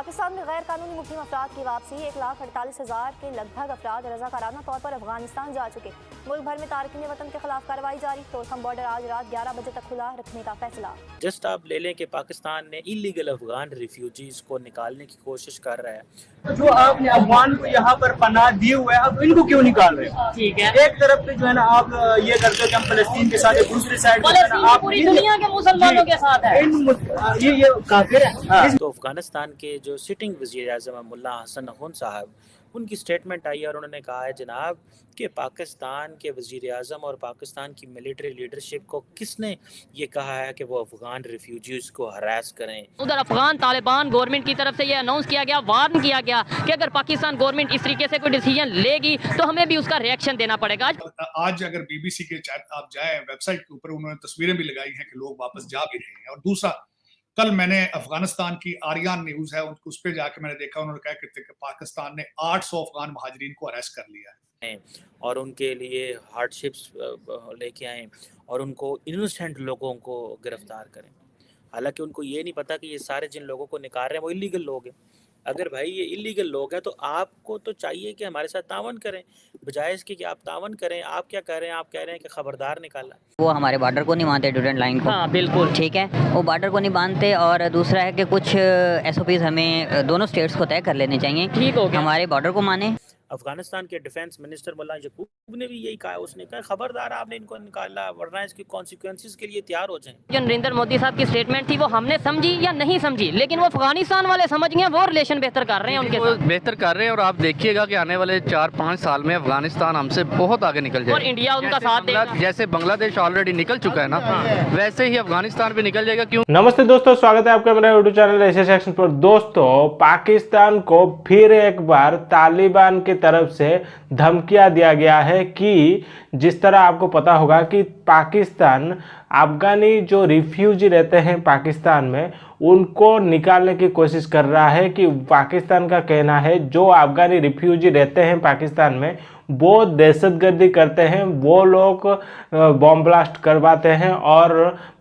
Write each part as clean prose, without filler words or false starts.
पाकिस्तान में गैर कानूनी मुकीम अफराद की वापसी 1,48,000 के लगभग अफराद रज़ाकाराना तौर पर अफगानिस्तान जा चुके। मुल्क भर में तारकीन वतन के खिलाफ कार्रवाई जारी। तोरखम बॉर्डर आज रात 11 बजे तक खुला रखने का फैसला। जस्ट आप ले लें कि पाकिस्तान ने इलीगल अफगान रिफ्यूजीज को निकालने की कोशिश कर रहा है। जो आपने अफगान को यहाँ पर पनाह दिए हुए हैं, अब इनको क्यों निकाल रहे हो? ठीक है, एक तरफ पे जो है ना आप ये करते हो कि हम फलस्तीन के साथ, दूसरी साइड आप पूरी दुनिया के मुसलमानों के साथ है। ये काफिर है। तो अफगानिस्तान के जो सिटिंग वज़ीर आज़म मुल्ला हसन नखुन साहब, उनकी स्टेटमेंट आई और उन्होंने कहा है जनाब कि पाकिस्तान के वज़ीर आज़म और पाकिस्तान की मिलिट्री लीडरशिप को किसने ये कहा है कि वो अफगान रिफ्यूजीज़ को हरास करें। उधर अफगान तालिबान गवर्नमेंट की तरफ से ये अनाउंस किया गया, वार्न किया गया कि अगर पाकिस्तान गवर्नमेंट इस तरीके से कोई डिसीजन लेगी तो हमें भी उसका रिएक्शन देना पड़ेगा। आज अगर बीबीसी के आप जाए वेबसाइट के ऊपर, उन्होंने तस्वीरें भी लगाई हैं कि लोग वापस जा भी रहे हैं। और दूसरा, कल मैंने अफगानिस्तान की आर्यान न्यूज है उस पर जाके मैंने देखा, उन्होंने कहा कि पाकिस्तान ने 800 अफगान महाजरीन को अरेस्ट कर लिया है और उनके लिए हार्डशिप्स लेके आए और उनको इनोसेंट लोगों को गिरफ्तार करें। हालांकि उनको ये नहीं पता कि ये सारे जिन लोगों को निकाल रहे हैं वो इलीगल लोग हैं। अगर भाई ये इलीगल लोग हैं तो आपको तो चाहिए कि हमारे साथ तावन करें, बजाय इसके कि आप तावन करें। आप क्या कह रहे हैं? आप कह रहे हैं कि खबरदार निकाला। वो हमारे बॉर्डर को नहीं मानते, ड्यूरेंट लाइन को। हाँ बिल्कुल ठीक है, वो बॉर्डर को नहीं मानते। और दूसरा है कि कुछ SOPs हमें दोनों स्टेट्स को तय कर लेने चाहिए। ठीक हो गया, हमारे बॉर्डर को माने। अफगानिस्तान के डिफेंस मिनिस्टर मुल्ला यकूब ने भी यही कहा। उसने कहा खबरदार आपने इनको निकाला, वरना इसके कॉन्सिक्वेंसेस के लिए तैयार हो जाएं। जो नरेंद्र मोदी साहब की स्टेटमेंट थी वो हमने समझी या नहीं समझी, लेकिन वो अफगानिस्तान वाले समझ गए, वो रिलेशन बेहतर कर रहे हैं उनके साथ। बेहतर कर रहे हैं। और आप देखिएगा कि आने वाले 4-5 साल में अफगानिस्तान हमसे बहुत आगे निकल जाएगा और इंडिया उनका साथ देगा। जैसे बांग्लादेश ऑलरेडी निकल चुका है ना, वैसे ही अफगानिस्तान भी निकल जाएगा। क्यों? नमस्ते दोस्तों, स्वागत है आपका मेरे यूट्यूब चैनल एशिया सेक्शन पर। दोस्तों, पाकिस्तान को फिर एक बार तालिबान की तरफ से धमकियां दिया गया है कि जिस तरह आपको पता होगा कि पाकिस्तान अफगानी जो रिफ्यूजी रहते हैं पाकिस्तान में, उनको निकालने की कोशिश कर रहा है। कि पाकिस्तान का कहना है जो अफगानी रिफ्यूजी रहते हैं पाकिस्तान में वो दहशतगर्दी करते हैं, वो लोग बॉम्ब ब्लास्ट करवाते हैं और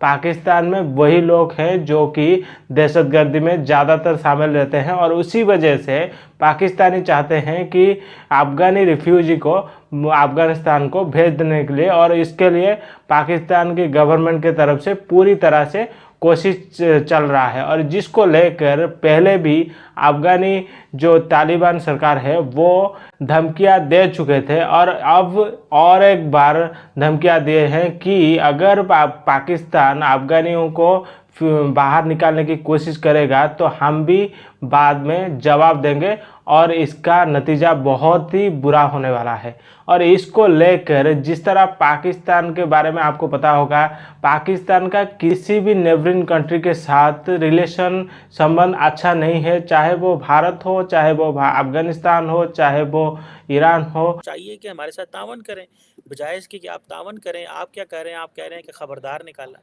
पाकिस्तान में वही लोग हैं जो कि दहशतगर्दी में ज़्यादातर शामिल रहते हैं। और उसी वजह से पाकिस्तानी चाहते हैं कि अफगानी रिफ्यूजी को अफगानिस्तान को भेज देने के लिए, और इसके लिए पाकिस्तान की गवर्नमेंट की तरफ से पूरी तरह से कोशिश चल रहा है। और जिसको लेकर पहले भी अफगानी जो तालिबान सरकार है वो धमकियां दे चुके थे, और अब और एक बार धमकियां दिए हैं कि अगर पाकिस्तान अफगानियों को बाहर निकालने की कोशिश करेगा तो हम भी बाद में जवाब देंगे और इसका नतीजा बहुत ही बुरा होने वाला है। और इसको लेकर जिस तरह पाकिस्तान के बारे में आपको पता होगा, पाकिस्तान का किसी भी नेबरिंग कंट्री के साथ रिलेशन संबंध अच्छा नहीं है, चाहे वो भारत हो, चाहे वो अफगानिस्तान हो, चाहे वो ईरान हो। चाहिए कि हमारे साथ तावन करें, बजाय इसके कि आप तावन करें। आप क्या कह रहे हैं? आप कह रहे हैं कि खबरदार निकाला।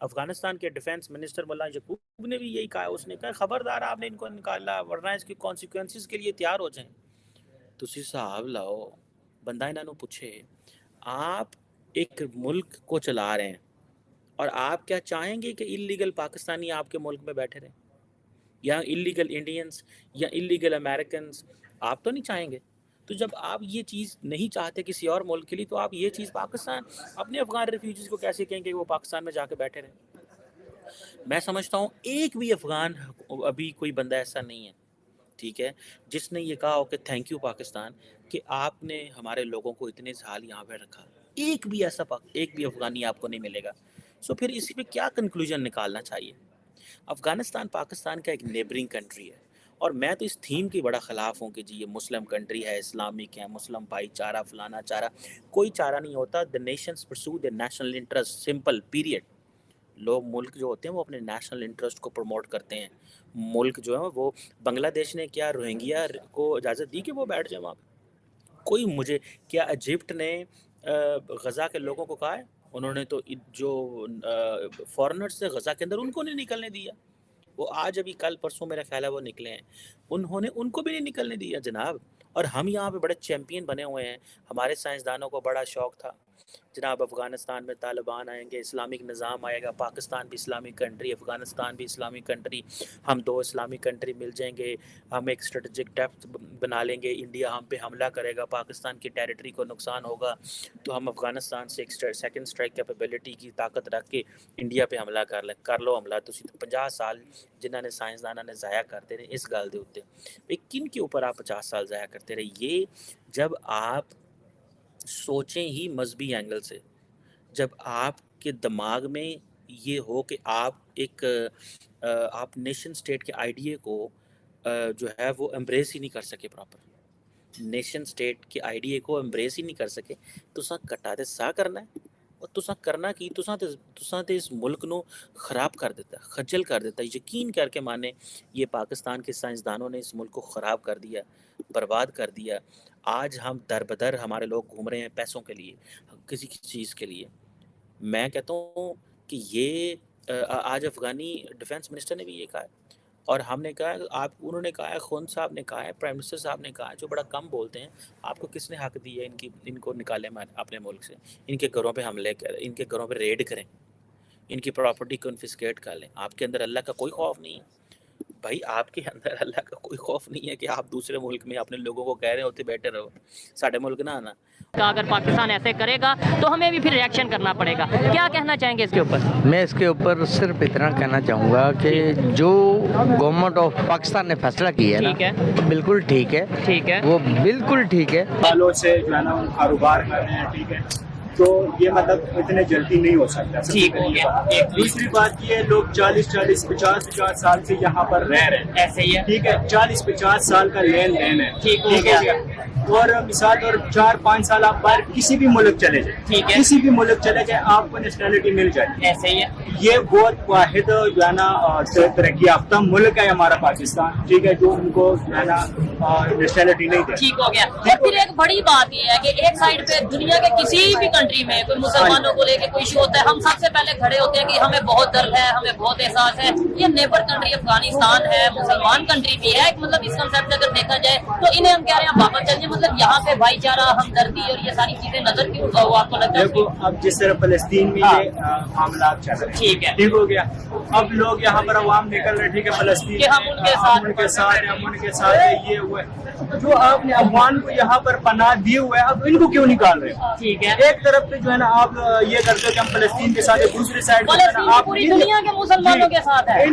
अफगानिस्तान के डिफेंस मिनिस्टर मुल्ला यकूब ने भी यही कहा। उसने कहा खबरदार आपने इनको निकाला, वरना इसके कॉन्सिक्वेंसेस के लिए तैयार हो जाएं। तुसी साहब लाओ, बंदा इन्होंने पूछे, आप एक मुल्क को चला रहे हैं और आप क्या चाहेंगे कि इलीगल पाकिस्तानी आपके मुल्क में बैठे रहें, या इलीगल इंडियंस या इलीगल अमेरिकन्स? आप तो नहीं चाहेंगे। तो जब आप ये चीज़ नहीं चाहते किसी और मुल्क के लिए, तो आप ये चीज़ पाकिस्तान अपने अफगान रिफ्यूजीज़ को कैसे कहेंगे कि वो पाकिस्तान में जाके बैठे रहें? मैं समझता हूँ एक भी अफगान अभी कोई बंदा ऐसा नहीं है, ठीक है, जिसने ये कहा हो कि थैंक यू पाकिस्तान कि आपने हमारे लोगों को इतने साल यहाँ पे रखा। एक भी ऐसा एक भी अफगानी आपको नहीं मिलेगा। सो फिर इसी पे क्या कंक्लूजन निकालना चाहिए? अफगानिस्तान पाकिस्तान का एक नेबरिंग कंट्री है, और मैं तो इस थीम की बड़ा ख़िलाफ़ हूँ कि जी ये मुस्लिम कंट्री है, इस्लामिक है, मुस्लिम भाईचारा, फलाना चारा। कोई चारा नहीं होता। The Nations pursue the national interest, simple period. लोग, मुल्क जो होते हैं वो अपने नेशनल इंटरेस्ट को प्रमोट करते हैं। मुल्क जो है वो, बांग्लादेश ने क्या रोहिंग्या को इजाज़त दी कि वो बैठ जाए वहाँ? कोई मुझे क्या इजिप्ट ने गज़ा के लोगों को कहा है? उन्होंने तो जो फॉरेनर्स थे गज़ा के अंदर, उनको नहीं निकलने दिया। वो आज अभी कल परसों मेरा ख्याल है वो निकले हैं, उन्होंने उनको भी नहीं निकलने दिया जनाब। और हम यहाँ पे बड़े चैम्पियन बने हुए हैं। हमारे साइंसदानों को बड़ा शौक था, जनाब अफ़गानिस्तान में तालिबान आएंगे, इस्लामिक निज़ाम आएगा, पाकिस्तान भी इस्लामिक कंट्री, अफ़गानिस्तान भी इस्लामिक कंट्री, हम 2 इस्लामिक कंट्री मिल जाएंगे, हम एक स्ट्रेटजिक डेप्थ बना लेंगे, इंडिया हम पे हमला करेगा, पाकिस्तान की टेरिटरी को नुकसान होगा, तो हम अफ़गानिस्तान से एक सेकंड स्ट्राइक कैपेबिलिटी की ताकत रख के इंडिया पे हमला कर लो हमला। तुसी तो 50 साल जिन्होंने साइंसदाना ने ज़ाया करते रहे इस गल दे उत्ते, भाई किन के ऊपर आप 50 साल ज़ाया करते रहे? ये जब आप सोचें ही मजहबी एंगल से, जब आपके दिमाग में ये हो कि आप नेशन स्टेट के आइडिया को जो है वो एम्ब्रेस ही नहीं कर सके, प्रॉपर नेशन स्टेट के आइडिया को एम्ब्रेस ही नहीं कर सके, तुसा कट्टा ते सा करना है और तुसा करना की तुसा ते इस मुल्क को ख़राब कर देता, खज्जल कर देता। यकीन करके माने ये पाकिस्तान के साइंसदानों ने इस मुल्क को ख़राब कर दिया, बर्बाद कर दिया। आज हम दर बदर हमारे लोग घूम रहे हैं पैसों के लिए, किसी चीज़ के लिए। मैं कहता हूँ कि ये आज अफ़गानी डिफेंस मिनिस्टर ने भी ये कहा है और हमने कहा उन्होंने कहा है, खून साहब ने कहा है, प्राइम मिनिस्टर साहब ने कहा है, जो बड़ा कम बोलते हैं, आपको किसने हक दिया इनको निकाले अपने मुल्क से, इनके घरों पे हमले करें, इनके घरों पे रेड करें, इनकी प्रॉपर्टी कन्फिस्केट कर लें। आपके अंदर अल्लाह का कोई खौफ नहीं है भाई, आपके अंदर अल्लाह का कोई खौफ नहीं है कि आप दूसरे मुल्क में अपने लोगों को कह रहे होते बैठे रहो, साढ़े मुल्क ना आना। अगर पाकिस्तान ऐसे करेगा तो हमें भी फिर रिएक्शन करना पड़ेगा। क्या कहना चाहेंगे इसके ऊपर? मैं इसके ऊपर सिर्फ इतना कहना चाहूँगा कि जो गवर्नमेंट ऑफ पाकिस्तान ने फैसला किया है ठीक है, ना, बिल्कुल ठीक है, ठीक है, वो बिल्कुल ठीक है। सालों से जो है ना वो कारोबार कर रहे हैं, ठीक है, तो ये मतलब इतने जल्दी नहीं हो सकता। ठीक हो गया। एक दूसरी बात ये, लोग 40-40, 50-50 साल से यहाँ पर रह रहे हैं, ऐसे ही है, ठीक है, 40-50 साल का लेन देन है, ठीक हो गया। और मिसाल और 4-5 साल आप बाहर किसी भी मुल्क चले जाए, ठीक है, किसी भी मुल्क चले जाए आपको नेशनलिटी मिल जाए, ऐसे ही है। ये बहुत वाहिद जो है ना तरक्की याफ्ता मुल्क है हमारा पाकिस्तान, ठीक है, जो उनको जो है ना नेशनलिटी नहीं दे। ठीक हो गया। और फिर एक बड़ी बात ये है कि एक साइड पे दुनिया के किसी भी कंट्री में कोई मुसलमानों को लेके कोई इशू होता है, हम सबसे पहले खड़े होते हैं कि हमें बहुत दर्द है, हमें बहुत एहसास है। ये नेबर कंट्री अफगानिस्तान है, मुसलमान कंट्री भी है, मतलब इस कंसेप्ट अगर देखा जाए तो इन्हें हम कह रहे हैं वापस चल जाए, मतलब यहाँ पे भाईचारा, हमदर्दी और ये सारी चीजें नजर क्यों आपको लगता है? देखो अब जिस तरह फलस्तीन में ये मामला चल रहे हैं, ठीक है, ठीक हो गया, अब लोग यहाँ पर अवाम निकल रहे, ठीक है, फलस्तीन कि हम उनके साथ है, ये हुए जो आपने अफगान को यहाँ पर पनाह दिए हुए है, अब इनको क्यों निकाल रहे हो? ठीक है, एक तरफ पे जो है ना आप ये करते हो कि हम फलस्तीन के साथ है, दूसरी साइड आप पूरी दुनिया के मुसलमानों के साथ है,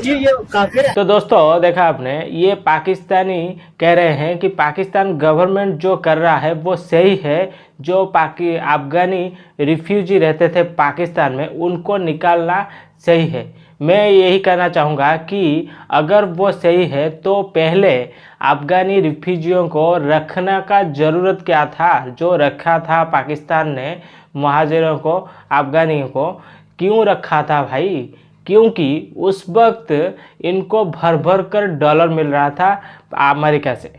ये काफिर है। तो दोस्तों देखा आपने, ये पाकिस्तानी कह रहे हैं कि पाकिस्तान गवर्नमेंट जो कर रहा है वो सही है, जो अफगानी रिफ्यूजी रहते थे पाकिस्तान में उनको निकालना सही है। मैं यही कहना चाहूँगा कि अगर वो सही है तो पहले अफगानी रिफ्यूजियों को रखने का ज़रूरत क्या था, जो रखा था पाकिस्तान ने महाजिरों को, अफगानियों को क्यों रखा था भाई? क्योंकि उस वक्त इनको भर भर कर डॉलर मिल रहा था अमेरिका से,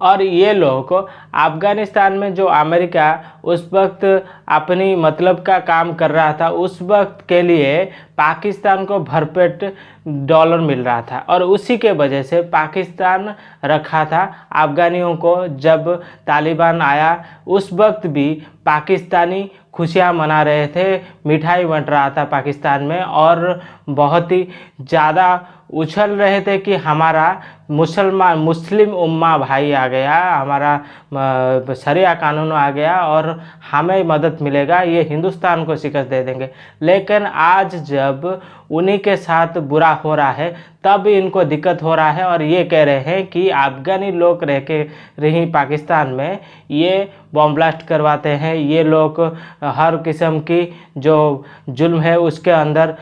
और ये लोग अफ़गानिस्तान में जो अमेरिका उस वक्त अपनी मतलब का काम कर रहा था, उस वक्त के लिए पाकिस्तान को भरपेट डॉलर मिल रहा था, और उसी के वजह से पाकिस्तान रखा था अफ़गानियों को। जब तालिबान आया उस वक्त भी पाकिस्तानी खुशियाँ मना रहे थे, मिठाई बंट रहा था पाकिस्तान में, और बहुत ही ज़्यादा उछल रहे थे कि हमारा मुस्लिम उम्मा भाई आ गया, हमारा शरिया कानून आ गया और हमें मदद मिलेगा, ये हिंदुस्तान को शिकस्त दे देंगे। लेकिन आज जब उन्हीं के साथ बुरा हो रहा है तब इनको दिक्कत हो रहा है, और ये कह रहे हैं कि अफ़गानी लोग रही पाकिस्तान में ये बॉम्ब ब्लास्ट करवाते हैं, ये लोग हर किस्म की जो जुल्म है उसके अंदर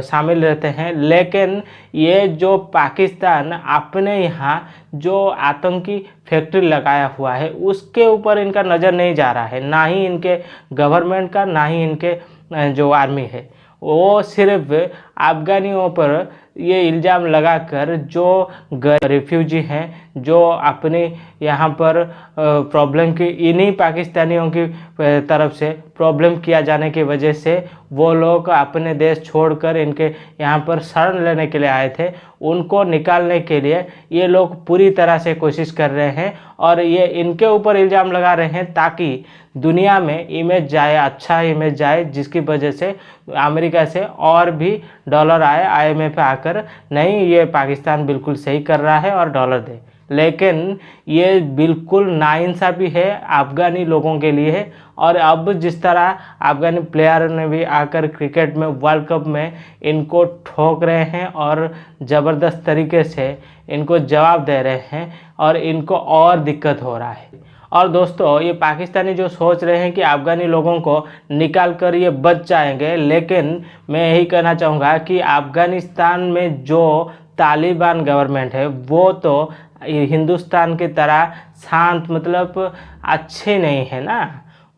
शामिल रहते हैं। लेकिन ये जो पाकिस्तान अपने यहाँ जो आतंकी फैक्ट्री लगाया हुआ है उसके ऊपर इनका नज़र नहीं जा रहा है, ना ही इनके गवर्नमेंट का, ना ही इनके जो आर्मी है, वो सिर्फ अफगानियों पर ये इल्ज़ाम लगाकर जो रिफ्यूजी हैं, जो अपने यहाँ पर प्रॉब्लम की इन्हीं पाकिस्तानियों की तरफ से प्रॉब्लम किया जाने की वजह से वो लोग अपने देश छोड़कर इनके यहाँ पर शरण लेने के लिए आए थे, उनको निकालने के लिए ये लोग पूरी तरह से कोशिश कर रहे हैं और ये इनके ऊपर इल्ज़ाम लगा रहे हैं ताकि दुनिया में इमेज जाए, अच्छा इमेज जाए, जिसकी वजह से अमेरिका से और भी डॉलर आए, IMF आकर नहीं ये पाकिस्तान बिल्कुल सही कर रहा है और डॉलर दे। लेकिन ये बिल्कुल नाइंसाफ़ी है अफ़गानी लोगों के लिए है। और अब जिस तरह अफ़गानी प्लेयर ने भी आकर क्रिकेट में वर्ल्ड कप में इनको ठोक रहे हैं और ज़बरदस्त तरीके से इनको जवाब दे रहे हैं और इनको और दिक्कत हो रहा है। और दोस्तों ये पाकिस्तानी जो सोच रहे हैं कि अफ़गानी लोगों को निकाल कर ये बच जाएंगे, लेकिन मैं यही कहना चाहूँगा कि अफ़गानिस्तान में जो तालिबान गवर्नमेंट है वो तो हिंदुस्तान की तरह शांत मतलब अच्छी नहीं है ना,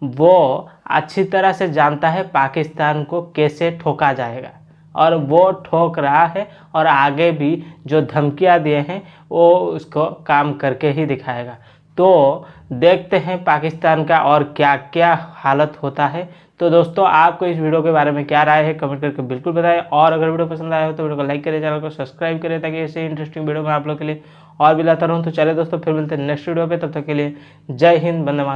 वो अच्छी तरह से जानता है पाकिस्तान को कैसे ठोका जाएगा और वो ठोक रहा है और आगे भी जो धमकियां दिए हैं वो उसको काम करके ही दिखाएगा। तो देखते हैं पाकिस्तान का और क्या क्या हालत होता है। तो दोस्तों आपको इस वीडियो के बारे में क्या राय है कमेंट करके बिल्कुल बताएं और अगर वीडियो पसंद आया हो तो वीडियो को लाइक करें, चैनल को सब्सक्राइब करें ताकि ऐसे इंटरेस्टिंग वीडियो मैं आप लोग के लिए और भी लाता रहूँ। तो चलिए दोस्तों फिर मिलते हैं नेक्स्ट वीडियो पे, तब तक के लिए जय हिंद, वंदे मातरम।